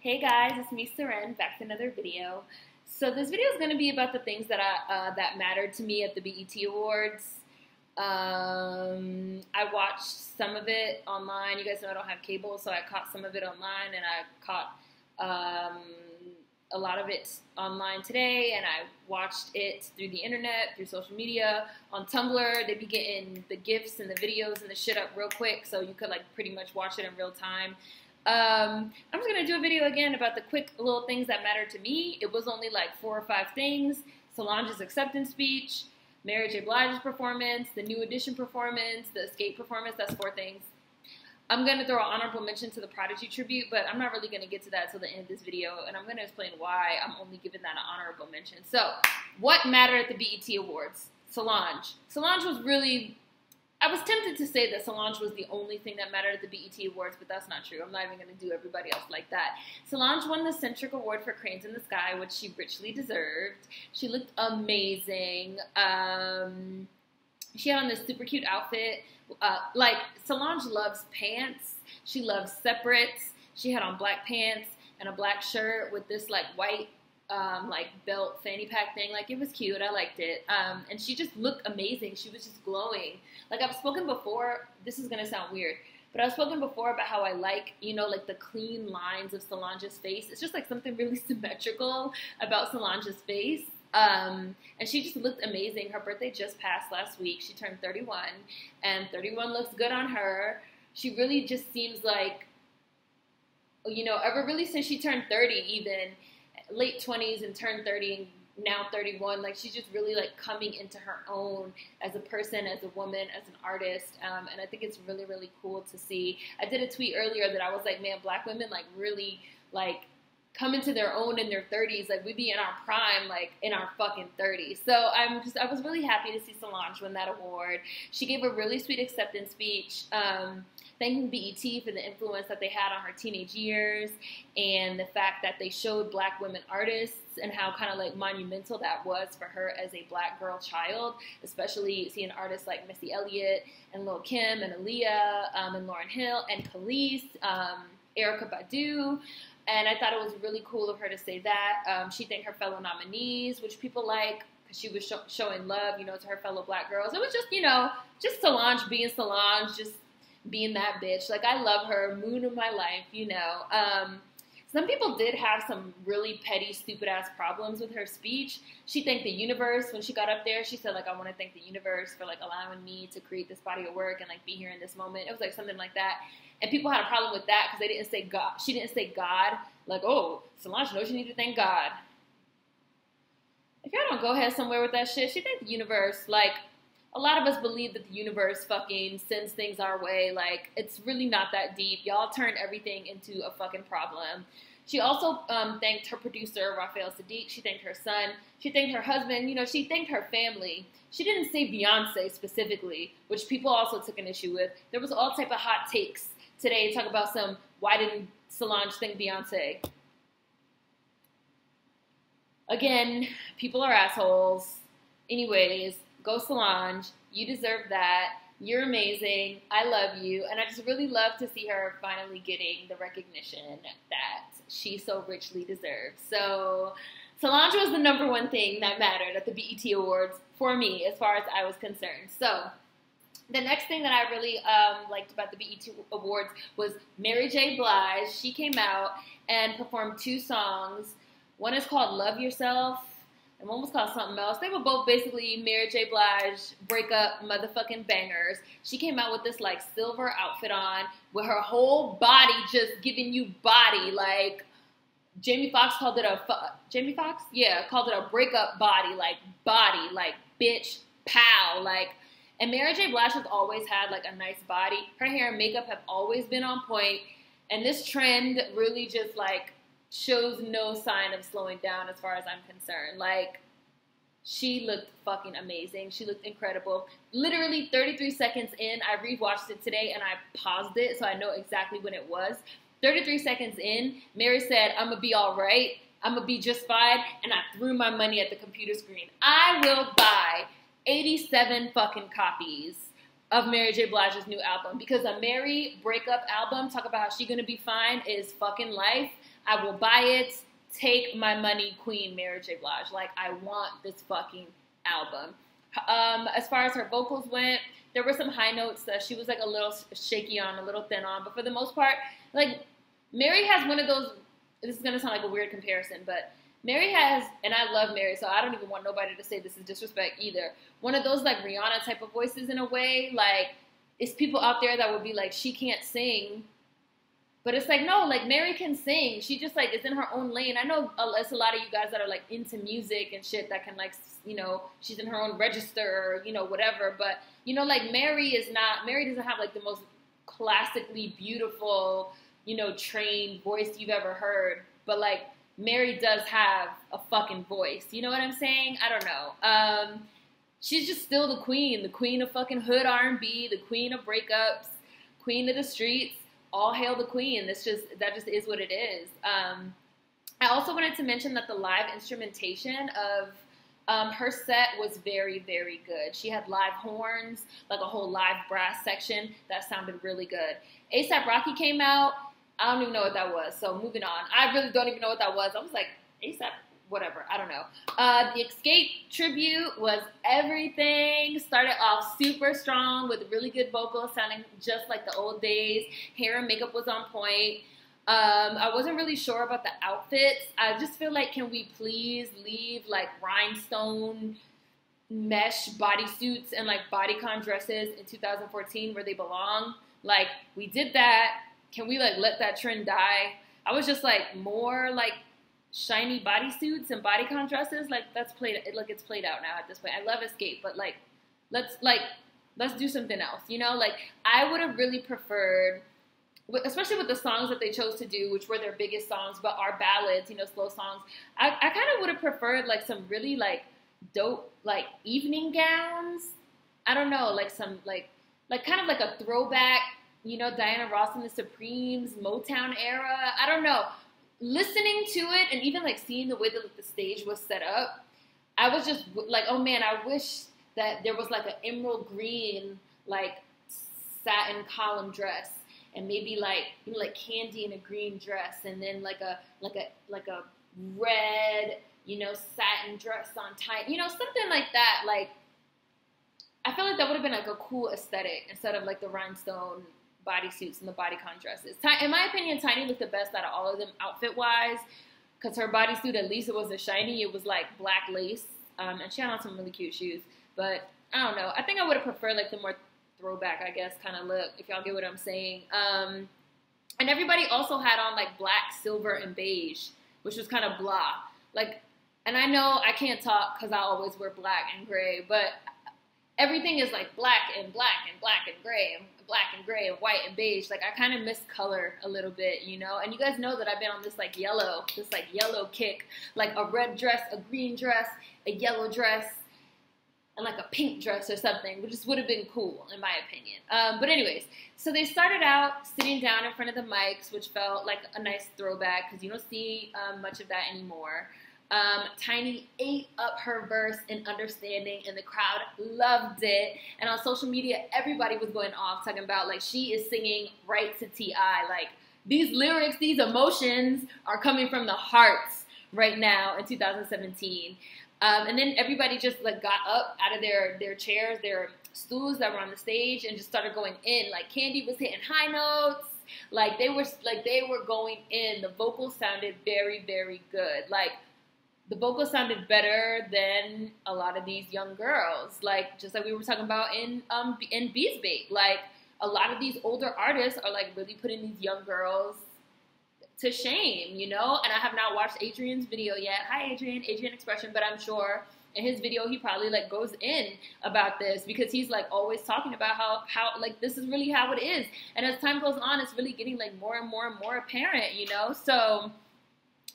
Hey guys, it's me, Solange, back to another video. So this video is going to be about the things that that mattered to me at the BET Awards. I watched some of it online. You guys know I don't have cable, so I caught some of it online, and I caught a lot of it online today, and I watched it through the internet, through social media, on Tumblr. They be getting the GIFs and the videos and the shit up real quick, so you could like pretty much watch it in real time. I'm just going to do a video again about the quick little things that matter to me. It was only like 4 or 5 things. Solange's acceptance speech, Mary J. Blige's performance, the New Edition performance, the Xscape performance. That's 4 things. I'm going to throw an honorable mention to the Prodigy tribute, but I'm not really going to get to that till the end of this video, and I'm going to explain why I'm only giving that an honorable mention. So, what mattered at the BET Awards? Solange. Solange was really... I was tempted to say that Solange was the only thing that mattered at the BET Awards, but that's not true. I'm not even going to do everybody else like that. Solange won the Centric Award for Cranes in the Sky, which she richly deserved. She looked amazing. She had on this super cute outfit. Like, Solange loves pants. She loves separates. She had on black pants and a black shirt with this, like, white like belt fanny pack thing. Like, it was cute. I liked it. And she just looked amazing. She was just glowing. Like, I've spoken before, this is gonna sound weird, but I've spoken before about how I like, you know, like the clean lines of Solange's face. It's just like something really symmetrical about Solange's face. And she just looked amazing. Her birthday just passed last week. She turned 31, and 31 looks good on her. She really just seems like, you know, ever really since she turned 30 even, late 20s and turned 30 and now 31, like she's just really like coming into her own as a person, as a woman, as an artist, and I think it's really, really cool to see. I did a tweet earlier that I was like, man, black women like really like come into their own in their 30s. Like, we be in our prime, like in our fucking 30s. So I was really happy to see Solange win that award. She gave a really sweet acceptance speech, thanking BET for the influence that they had on her teenage years, and the fact that they showed black women artists and how kind of like monumental that was for her as a black girl child, especially seeing artists like Missy Elliott and Lil' Kim and Aaliyah and Lauryn Hill and Khalees, Erykah Badu. And I thought it was really cool of her to say that. She thanked her fellow nominees, which people like, because she was showing love, you know, to her fellow black girls. It was just, you know, just Solange being Solange, just being that bitch. Like, I love her, moon of my life, you know. Some people did have some really petty, stupid-ass problems with her speech. She thanked the universe when she got up there. She said, like, I want to thank the universe for, like, allowing me to create this body of work and, like, be here in this moment. It was, like, something like that. And people had a problem with that because they didn't say God. She didn't say God. Like, oh, Solange knows you need to thank God. If y'all don't go ahead somewhere with that shit, she thanked the universe. Like, a lot of us believe that the universe fucking sends things our way. Like, it's really not that deep. Y'all turn everything into a fucking problem. She also thanked her producer, Raphael Sadiq. She thanked her son. She thanked her husband. You know, she thanked her family. She didn't say Beyonce specifically, which people also took an issue with. There was all type of hot takes today to talk about some, why didn't Solange thank Beyonce? Again, people are assholes. Anyways, go Solange. You deserve that. You're amazing. I love you. And I just really love to see her finally getting the recognition that she so richly deserves. So Solange was the #1 thing that mattered at the BET Awards for me as far as I was concerned. So the next thing that I really liked about the BET Awards was Mary J. Blige. She came out and performed 2 songs. One is called Love Yourself, and one was called something else. They were both basically Mary J. Blige breakup motherfucking bangers. She came out with this like silver outfit on with her whole body just giving you body. Like, Jamie Foxx called it Jamie Foxx? Yeah, called it a breakup body, like bitch, pow, like. And Mary J. Blige has always had like a nice body. Her hair and makeup have always been on point, and this trend really just like shows no sign of slowing down as far as I'm concerned. Like, she looked fucking amazing. She looked incredible. Literally 33 seconds in, I rewatched it today and I paused it so I know exactly when it was. 33 seconds in, Mary said, I'm gonna be all right. I'm gonna be just fine. And I threw my money at the computer screen. I will buy 87 fucking copies of Mary J. Blige's new album, because a Mary breakup album, talk about how she gonna be fine, is fucking life. I will buy it. Take my money, Queen Mary J. Blige. Like, I want this fucking album. As far as her vocals went, there were some high notes that she was like a little shaky on, a little thin on, but for the most part, like, Mary has one of those, this is going to sound like a weird comparison, but Mary has, and I love Mary, so I don't even want nobody to say this is disrespect either, one of those like Rihanna type of voices in a way. Like, it's people out there that would be like, she can't sing, but it's like, no, like, Mary can sing. She just, like, is in her own lane. I know it's a lot of you guys that are, like, into music and shit that can, like, you know, she's in her own register or, you know, whatever. But, you know, like, Mary doesn't have, like, the most classically beautiful, you know, trained voice you've ever heard. But, like, Mary does have a fucking voice. You know what I'm saying? I don't know. She's just still the queen of fucking hood R&B, the queen of breakups, queen of the streets. All hail the queen. That just is what it is. I also wanted to mention that the live instrumentation of her set was very, very good. She had live horns, like a whole live brass section that sounded really good. A$AP Rocky came out. I don't even know what that was. So moving on. I really don't even know what that was. I was like, A$AP, whatever. I don't know. The Xscape tribute was everything. Started off super strong with really good vocals, sounding just like the old days. Hair and makeup was on point. I wasn't really sure about the outfits. I just feel like, can we please leave like rhinestone mesh bodysuits and like bodycon dresses in 2014 where they belong? Like, we did that. Can we like let that trend die? I was just like, more like shiny bodysuits and bodycon dresses, like it's played out now at this point. I love Xscape, but like let's do something else, you know? Like, I would have really preferred, especially with the songs that they chose to do, which were their biggest songs, but are ballads, you know, slow songs. I kind of would have preferred like some really like dope like evening gowns. I don't know, like some like kind of like a throwback, you know, Diana Ross and the Supremes, Motown era. I don't know. Listening to it and even like seeing the way that like, the stage was set up, I was just like, oh man, I wish that there was like an emerald green like satin column dress, and maybe like, you know, like Kandi in a green dress, and then like a red, you know, satin dress on tight, you know, something like that. Like, I feel like that would have been like a cool aesthetic instead of like the rhinestone bodysuits and the bodycon dresses. In my opinion, Tiny looked the best out of all of them outfit-wise, because her bodysuit, at least it wasn't shiny. It was like black lace, and she had on some really cute shoes. But I don't know. I think I would have preferred like the more throwback, I guess, kind of look, if y'all get what I'm saying. And everybody also had on like black, silver, and beige, which was kind of blah. Like, and I know I can't talk because I always wear black and gray, but everything is like black and black and black and gray and black and gray and white and beige. Like, I kind of miss color a little bit, you know? And you guys know that I've been on this like yellow kick, like a red dress, a green dress, a yellow dress, and like a pink dress or something, which just would have been cool in my opinion. But anyways, so they started out sitting down in front of the mics, which felt like a nice throwback because you don't see much of that anymore. Tiny ate up her verse in Understanding, and the crowd loved it. And on social media, everybody was going off, talking about, like, she is singing right to T.I. Like, these lyrics, these emotions are coming from the hearts right now in 2017. And then everybody just, like, got up out of their chairs, their stools that were on the stage, and just started going in. Like, Kandi was hitting high notes. Like, they were going in. The vocals sounded very, very good. Like, the vocals sounded better than a lot of these young girls, like, just like we were talking about in Bees Bait. Like, a lot of these older artists are like really putting these young girls to shame, you know? And I have not watched Adrian's video yet. Hi, Adrian Expression, but I'm sure in his video he probably like goes in about this, because he's like always talking about how like this is really how it is. And as time goes on, it's really getting like more and more and more apparent, you know? So,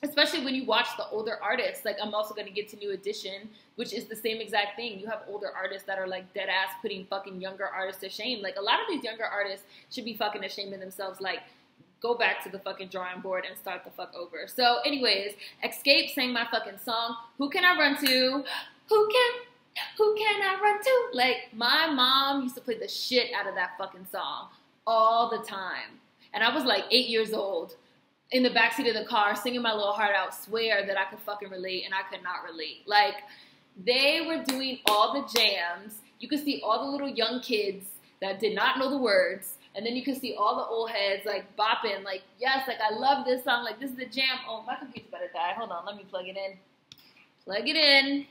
especially when you watch the older artists, like, I'm also going to get to New Edition, which is the same exact thing. You have older artists that are, like, dead-ass putting fucking younger artists to shame. Like, a lot of these younger artists should be fucking ashamed of themselves. Like, go back to the fucking drawing board and start the fuck over. So, anyways, Xscape sang my fucking song, Who Can I Run To? Who can I run to? Like, my mom used to play the shit out of that fucking song all the time. And I was, like, 8 years old. in the backseat of the car singing my little heart out, swear that I could fucking relate, and I could not relate. Like, they were doing all the jams. You could see all the little young kids that did not know the words, and then you could see all the old heads, like, bopping, like, yes, like, I love this song, like, this is the jam. Oh, my computer's about to die. Hold on, let me plug it in. Plug it in.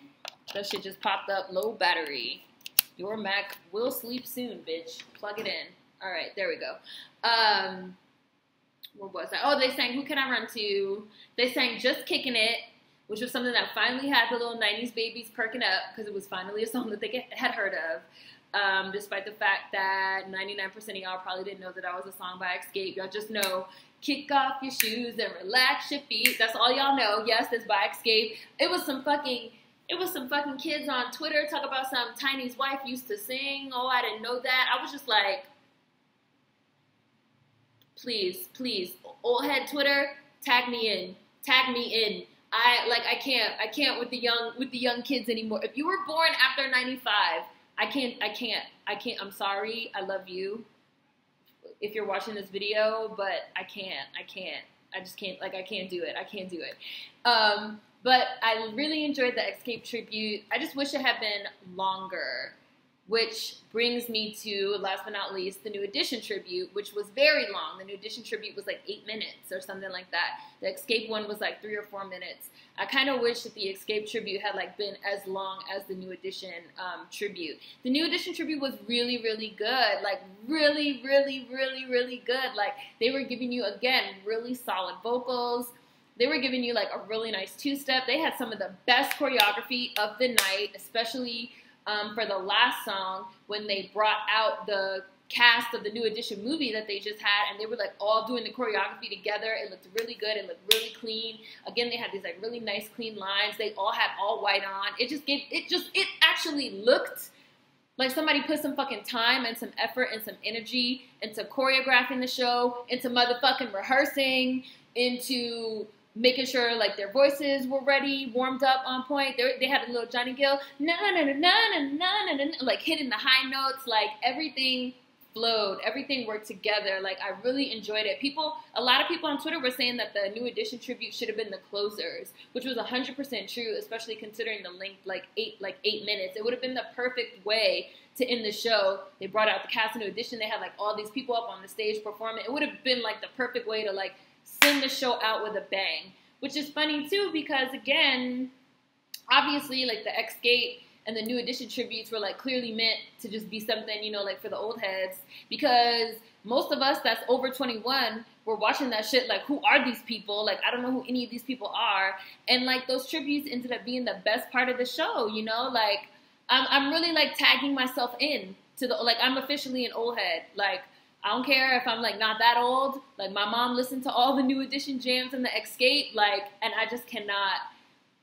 That shit just popped up, low battery. Your Mac will sleep soon, bitch. Plug it in. All right, there we go. What was that? Oh, they sang Who Can I Run To? They sang Just Kicking It, which was something that finally had the little 90s babies perking up because it was finally a song that they had heard of. Despite the fact that 99% of y'all probably didn't know that that was a song by Xscape. Y'all just know, kick off your shoes and relax your feet. That's all y'all know. Yes, that's by Xscape. It was some fucking kids on Twitter talk about some Tiny's wife used to sing. Oh, I didn't know that. I was just like, please, old head Twitter, tag me in. I can't with the young kids anymore. If you were born after 95, I can't. I'm sorry. I love you if you're watching this video, but I can't. I just can't. Like, I can't do it. But I really enjoyed the Xscape tribute. I just wish it had been longer, which brings me to, last but not least, the New Edition tribute, which was very long. The New Edition tribute was like 8 minutes or something like that. The Xscape one was like 3 or 4 minutes. I kind of wish that the Xscape tribute had like been as long as the New Edition tribute. The New Edition tribute was really, really good. Like, really, really, really, really good. Like, they were giving you, again, really solid vocals. They were giving you like a really nice two-step. They had some of the best choreography of the night, especially for the last song when they brought out the cast of the New Edition movie that they just had, and they were like all doing the choreography together. It looked really good. It looked really clean. Again, they had these like really nice clean lines. They all had all white on. It actually looked like somebody put some fucking time and some effort and some energy into choreographing the show, into motherfucking rehearsing, into making sure like their voices were ready, warmed up, on point. They had a little Johnny Gill, na na na na na na na, like hitting the high notes. Like, everything flowed, everything worked together. Like, I really enjoyed it. A lot of people on Twitter were saying that the New Edition tribute should have been the closers, which was 100% true, especially considering the length, like 8 minutes. It would have been the perfect way to end the show. They brought out the cast of New Edition. They had like all these people up on the stage performing. It would have been like the perfect way to like send the show out with a bang, which is funny too because, again, obviously like the Xscape and the New Edition tributes were like clearly meant to just be something, you know, like for the old heads, because most of us that's over 21 were watching that shit like, who are these people? Like, I don't know who any of these people are. And like those tributes ended up being the best part of the show, you know? Like, I'm really like tagging myself in to the, like, I'm officially an old head. Like, I don't care if I'm like not that old. Like, my mom listened to all the New Edition jams in the Xscape, like, and I just cannot,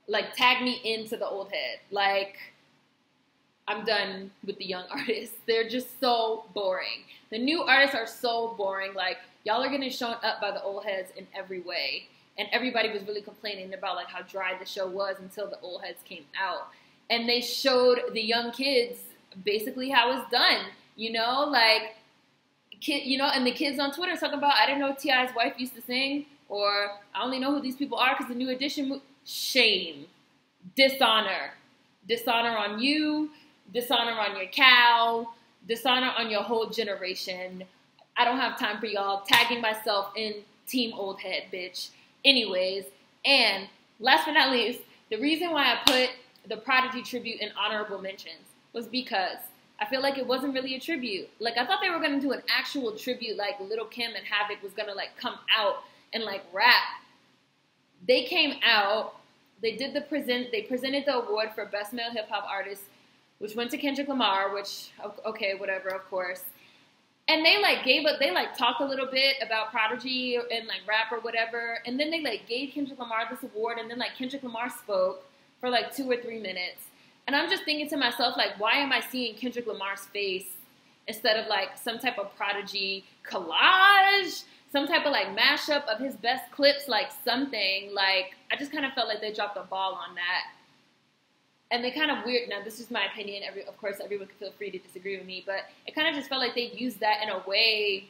like, tag me into the old head. Like, I'm done with the young artists. They're just so boring. The new artists are so boring. Like, y'all are getting shown up by the old heads in every way. And everybody was really complaining about like how dry the show was until the old heads came out. And they showed the young kids basically how it's done, you know, like, you know, and the kids on Twitter talking about, I didn't know T.I.'s wife used to sing, or I only know who these people are because the New Edition, shame, dishonor on you, dishonor on your cow, dishonor on your whole generation. I don't have time for y'all tagging myself in Team Old Head, bitch. Anyways, and last but not least, the reason why I put the Prodigy tribute in honorable mentions was because I feel like it wasn't really a tribute. Like, I thought they were going to do an actual tribute, like Lil' Kim and Havoc was going to, like, come out and, like, rap. They came out, they presented the award for Best Male Hip Hop Artist, which went to Kendrick Lamar, which, okay, whatever, of course. And they, like, talked a little bit about Prodigy and, like, rap or whatever. And then they, like, gave Kendrick Lamar this award, and then, like, Kendrick Lamar spoke for, like, 2 or 3 minutes. And I'm just thinking to myself, like, why am I seeing Kendrick Lamar's face instead of, like, some type of Prodigy collage, some type of, like, mashup of his best clips, like, something. Like, I just kind of felt like they dropped the ball on that. And they kind of weird, now this is my opinion, of course everyone can feel free to disagree with me, but it kind of just felt like they used that in a way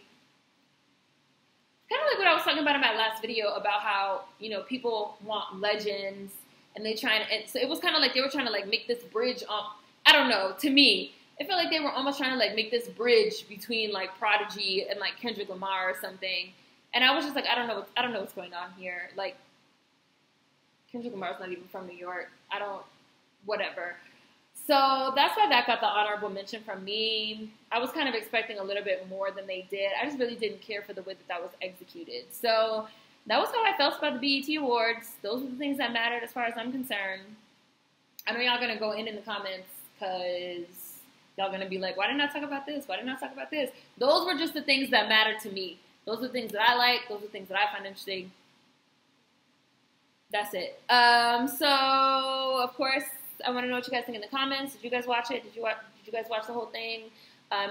kind of like what I was talking about in my last video about how, you know, people want legends and they trying to, and so it was kind of like they were trying to like make this bridge I don't know, to me, it felt like they were almost trying to like make this bridge between like Prodigy and like Kendrick Lamar or something. And I was just like, I don't know what's going on here. Like, Kendrick Lamar's not even from New York. Whatever. So that's why that got the honorable mention from me. I was kind of expecting a little bit more than they did. I just really didn't care for the way that was executed. So that was how I felt about the BET Awards. Those were the things that mattered as far as I'm concerned. I know y'all going to go in the comments because y'all going to be like, why didn't I talk about this? Why didn't I talk about this? Those were just the things that mattered to me. Those are the things that I like. Those are the things that I find interesting. That's it. So, of course, I want to know what you guys think in the comments. Did you guys watch it? Did you guys watch the whole thing?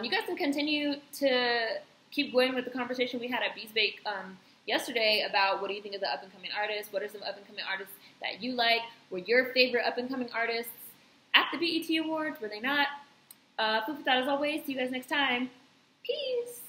You guys can continue to keep going with the conversation we had at Xscape yesterday about what do you think of the up-and-coming artists? What are some up-and-coming artists that you like? Were your favorite up-and-coming artists at the BET Awards? Were they not? Food for thought as always. See you guys next time. Peace.